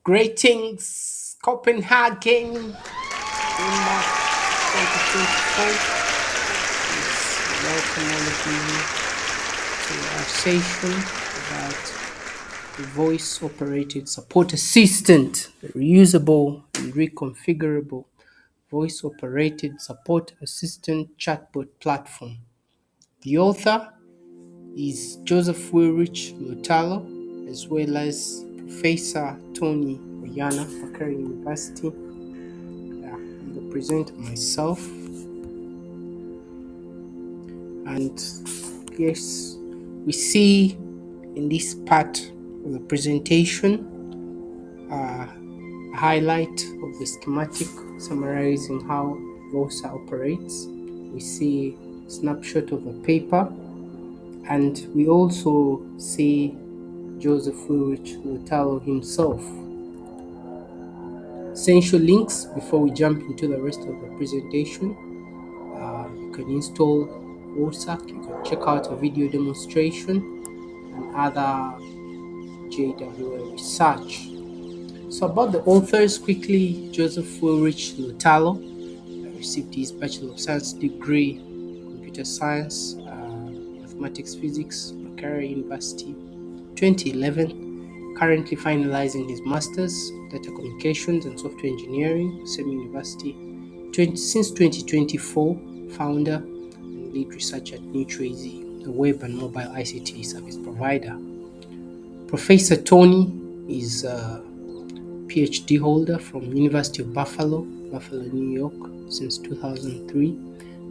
Greetings, Copenhagen, in March 2024. Welcome all of you to our session about the voice-operated support assistant, the reusable and reconfigurable voice-operated support assistant chatbot platform. The author is Joseph Willrich Lutalo, as well as Professor Tony Oyana, Makere University. I'm the presenter myself. And yes, we see in this part of the presentation a highlight of the schematic summarizing how VOSA operates. We see a snapshot of the paper, and we also see Joseph Willrich Lutalo himself. Essential links before we jump into the rest of the presentation. You can install VOSA, you can check out a video demonstration and other JWA research. So about the authors quickly, Joseph Willrich Lutalo received his Bachelor of Science degree in Computer Science, Mathematics Physics, Makere University, 2011. Currently finalizing his Masters, Data Communications and Software Engineering, same university. Since 2024, founder and lead researcher at NewTrazy, a web and mobile ICT service provider. Professor Tony is a PhD holder from University of Buffalo, New York, since 2003.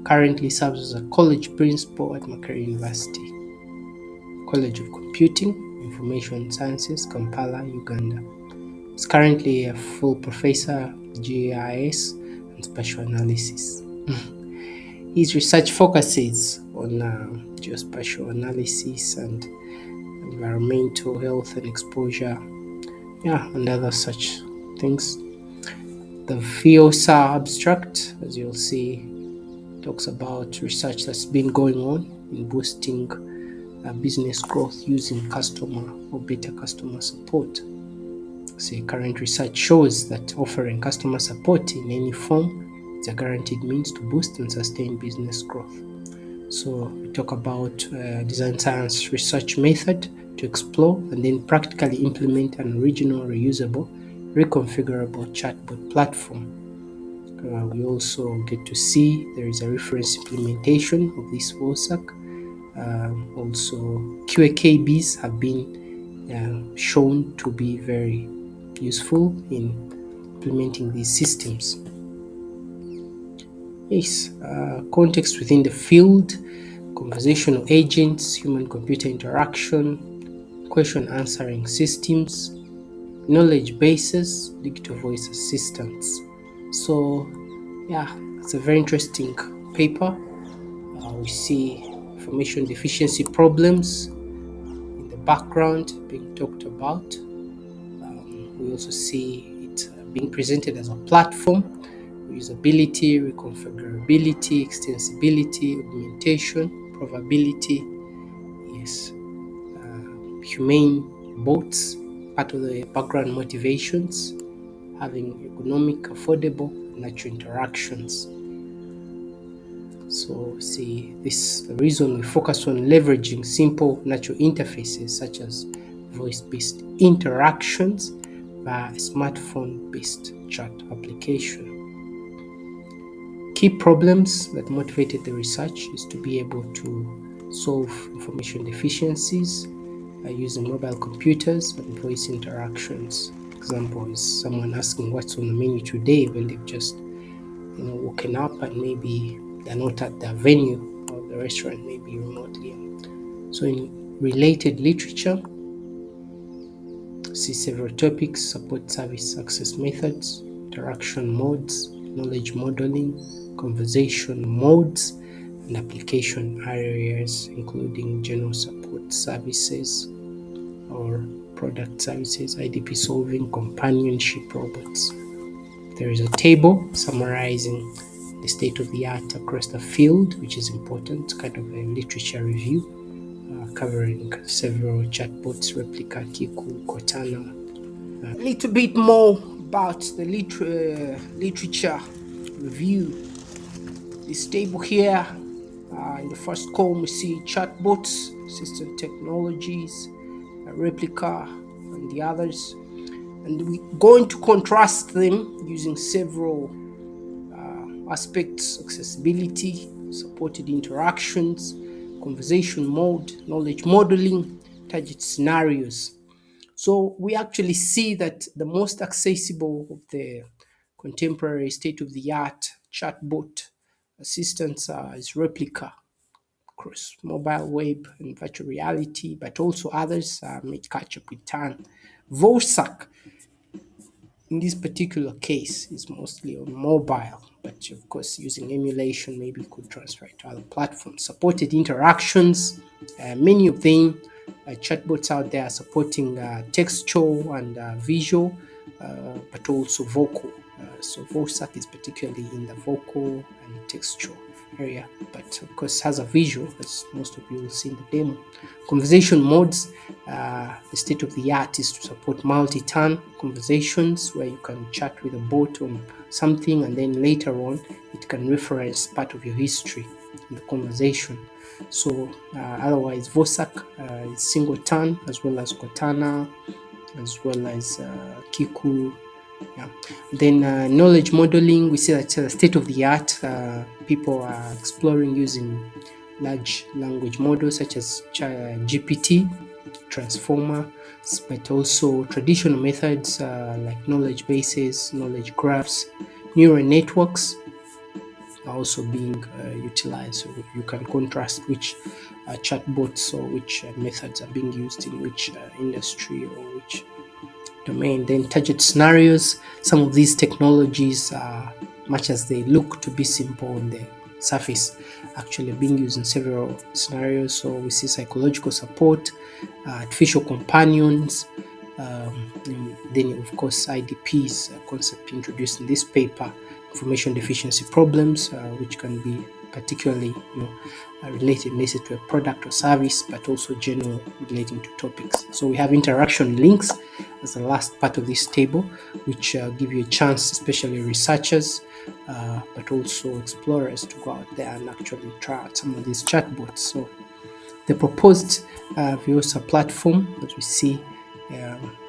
Currently serves as a college principal at Makere University, College of Computing, Information Sciences, Kampala, Uganda. He's currently a full professor GIS and spatial analysis. His research focuses on geospatial analysis and environmental health and exposure, and other such things. The VOSA abstract, as you'll see, talks about research that's been going on in boosting business growth using customer or better customer support. See, current research shows that offering customer support in any form is a guaranteed means to boost and sustain business growth. So we talk about design science research method to explore and then practically implement an original, reusable, reconfigurable chatbot platform. We also get to see there is a reference implementation of this VOSAC. Also, QAKBs have been shown to be very useful in implementing these systems. Yes, context within the field, conversational agents, human-computer interaction, question answering systems, knowledge bases, digital voice assistants. So it's a very interesting paper. We see information deficiency problems in the background being talked about. We also see it being presented as a platform, reusability, reconfigurability, extensibility, augmentation, probability, yes, humane boats, part of the background motivations, having economic, affordable, natural interactions. So see, this the reason we focus on leveraging simple natural interfaces such as voice-based interactions via a smartphone-based chat application. Key problems that motivated the research is to be able to solve information deficiencies using mobile computers and voice interactions. Example is someone asking what's on the menu today when they've just woken up and maybe they're not at the venue or the restaurant, maybe remotely. So in related literature, see several topics: support service access methods, interaction modes, knowledge modeling, conversation modes, and application areas, including general support services or product services, IDP solving, companionship robots. There is a table summarizing the state of the art across the field, which is important, kind of a literature review, covering several chatbots, Replica, Kiku, Cortana, A little bit more about the literature review. This table here, in the first column we see chatbots, assistant technologies, replica, and the others. And we're going to contrast them using several aspects: accessibility, supported interactions, conversation mode, knowledge modeling, target scenarios. So we actually see that the most accessible of the contemporary state-of-the-art chatbot assistants is Replica across mobile, web, and virtual reality, but also others may catch up with time. VOSA in this particular case is mostly on mobile, but of course using emulation maybe could transfer it to other platforms. Supported interactions, many of them chatbots out there are supporting textual and visual, but also vocal. So VOSAC is particularly in the vocal and textual area, but of course has a visual, as most of you will see in the demo. Conversation modes, the state of the art is to support multi-turn conversations where you can chat with a bot on something and then later on it can reference part of your history in the conversation. So otherwise VOSAC is single turn, as well as Cortana, as well as Kiku. Yeah. Then knowledge modeling, we see that state of the art, people are exploring using large language models such as GPT, transformer, but also traditional methods like knowledge bases, knowledge graphs, neural networks are also being utilized. So you can contrast which chatbots or which methods are being used in which industry or which domain. Then target scenarios, some of these technologies, much as they look to be simple on the surface, actually being used in several scenarios. So we see psychological support, artificial companions, and then of course IDPs, a concept introduced in this paper, information deficiency problems, which can be particularly related to a product or service, but also general relating to topics. So we have interaction links as the last part of this table, which give you a chance, especially researchers, but also explorers, to go out there and actually try out some of these chatbots. So the proposed VOSA platform, as we see,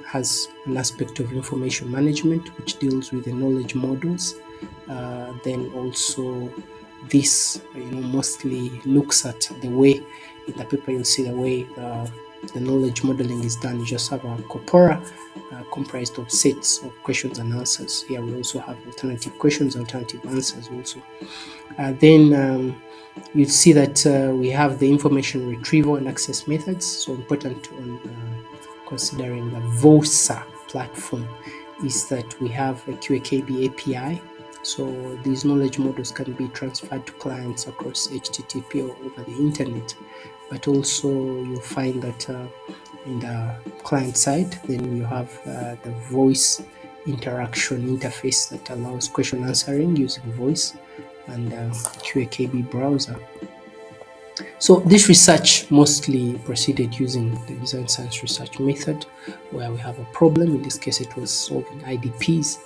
has an aspect of information management, which deals with the knowledge models. Then also this mostly looks at the way, in the paper you'll see the way the knowledge modeling is done. You just have a corpora comprised of sets of questions and answers. Here we also have alternative questions, alternative answers also. Then you see that we have the information retrieval and access methods. So important on considering the VOSA platform is that we have a QAKB API. So these knowledge models can be transferred to clients across HTTP or over the internet. But also you'll find that in the client side, then you have the voice interaction interface that allows question answering using voice, and QAKB browser. So this research mostly proceeded using the design science research method, where we have a problem. In this case, it was solving IDPs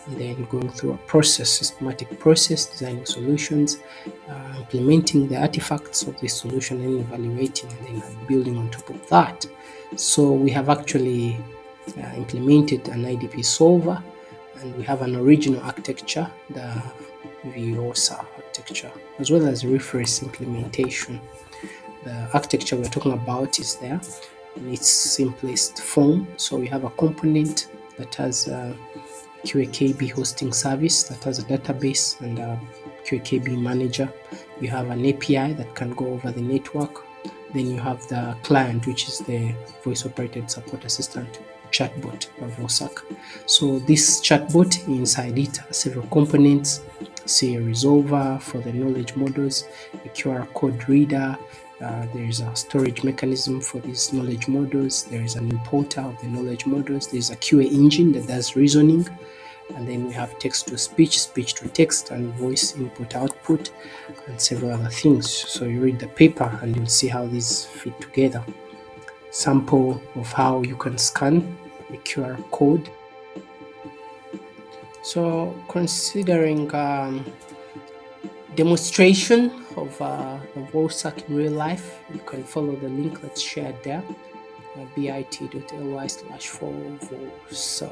and then going through a process, systematic process, designing solutions, implementing the artifacts of this solution and evaluating, and then building on top of that. So we have actually implemented an IDP solver, and we have an original architecture, the VOSA architecture, as well as reference implementation. The architecture we're talking about is there in its simplest form. So we have a component that has a QAKB hosting service that has a database and a QAKB manager. You have an API that can go over the network. Then you have the client, which is the voice operated support assistant chatbot, or VOSAC. So this chatbot, inside it are several components. Say a resolver for the knowledge models, a QR code reader, there is a storage mechanism for these knowledge models, there is an importer of the knowledge models, there is a QA engine that does reasoning, and then we have text to speech, speech to text, and voice input output, and several other things. So you read the paper and you'll see how these fit together. Sample of how you can scan the QR code So considering demonstration of VOSA in real life, you can follow the link that's shared there, bit.ly/4VOSA.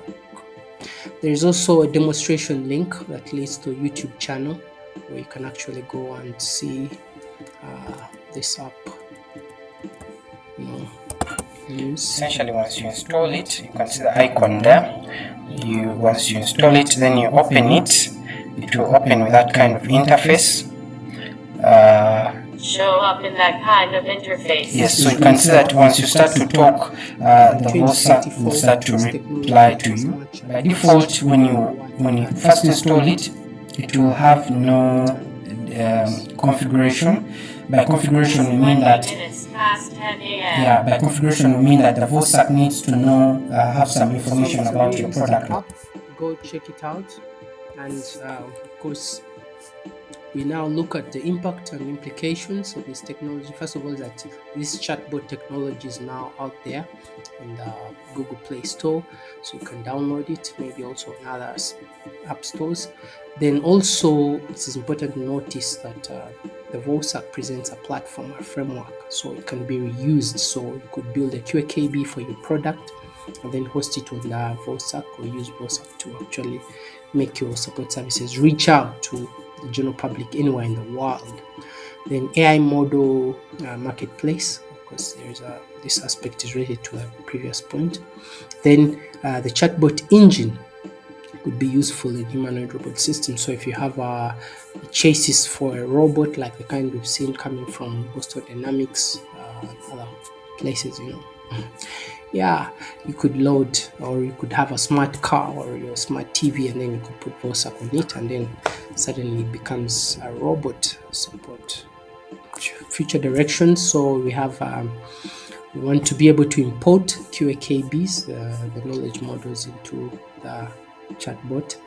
There is also a demonstration link that leads to a YouTube channel where you can actually go and see this app. Essentially, once you install it, you can see the icon there. Once you install it, then you open it. It will open with that kind of interface. Show up in that kind of interface. Yes, so you can see that once you start to talk, the VOSA will start to reply to you. By default, when you first install it, it will have no configuration. By configuration, we mean that by configuration, we mean that the VOSA needs to know, have some information about your product. Go check it out, and of course, we now look at the impact and implications of this technology. First of all, that this chatbot technology is now out there in the Google Play Store, so you can download it, maybe also in other app stores. Then also, it is important to notice that the VOSA presents a platform, a framework, so it can be reused. So you could build a QAKB for your product and then host it on the VOSA, or use VOSA to actually make your support services reach out to the general public anywhere in the world. Then AI model marketplace, of course, this aspect is related to the previous point. Then the chatbot engine could be useful in humanoid robot systems. So if you have a chassis for a robot, like the kind we've seen coming from Boston Dynamics, other places, yeah, you could load, or you could have a smart car or your smart TV, and then you could put VOSA on it, and then suddenly it becomes a robot support. Future directions. So we have we want to be able to import QAKBs, the knowledge models, into the chatbot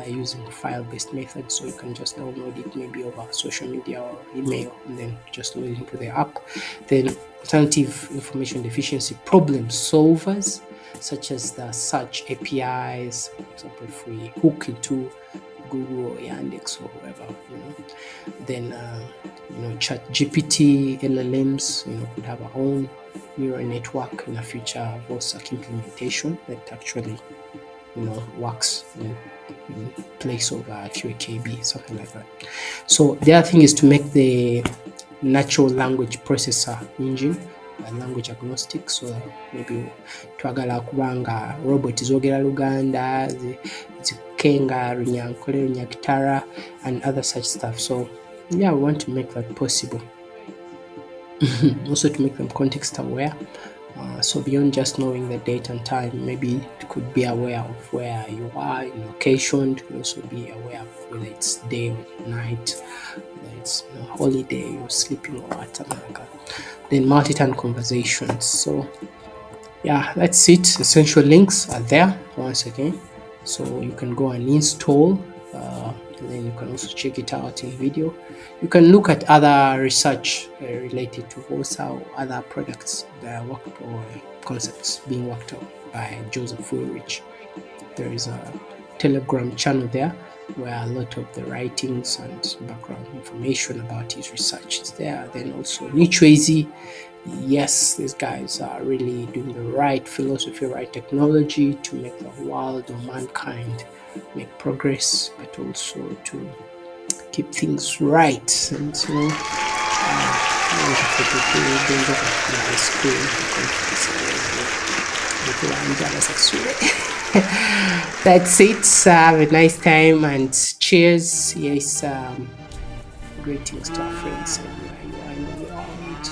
using file-based methods. So you can just download it maybe over social media or email, and then just load it into the app. Then alternative information deficiency problem solvers, such as the search APIs. For example, if we hook into Google or Yandex or whoever, then ChatGPT, LLMs, could have our own neural network in a future VOSA implementation that actually works in place of QAKB, something like that. So the other thing is to make the natural language processor engine language agnostic. So maybe twagala kubanga robot zogera Luganda, zikenga Runyankole, Runyakitara, and other such stuff. So yeah, we want to make that possible. Also to make them context aware. So beyond just knowing the date and time, maybe it could be aware of where you are in location. It could also be aware of whether it's day or night, whether it's holiday, you're sleeping or whatever. Then multi-turn conversations. So yeah, that's it. Essential links are there once again, so you can go and install. And then you can also check it out in video. You can look at other research related to VOSA or other products that are worked or concepts being worked on by Joseph Ulrich. There is a Telegram channel there where a lot of the writings and background information about his research is there. Then also Nichwezi. Yes, these guys are really doing the right philosophy, right technology to make the world or mankind make progress, but also to keep things right. And that's it. Have a nice time and cheers. Yes, greetings to our friends everywhere you are in the world.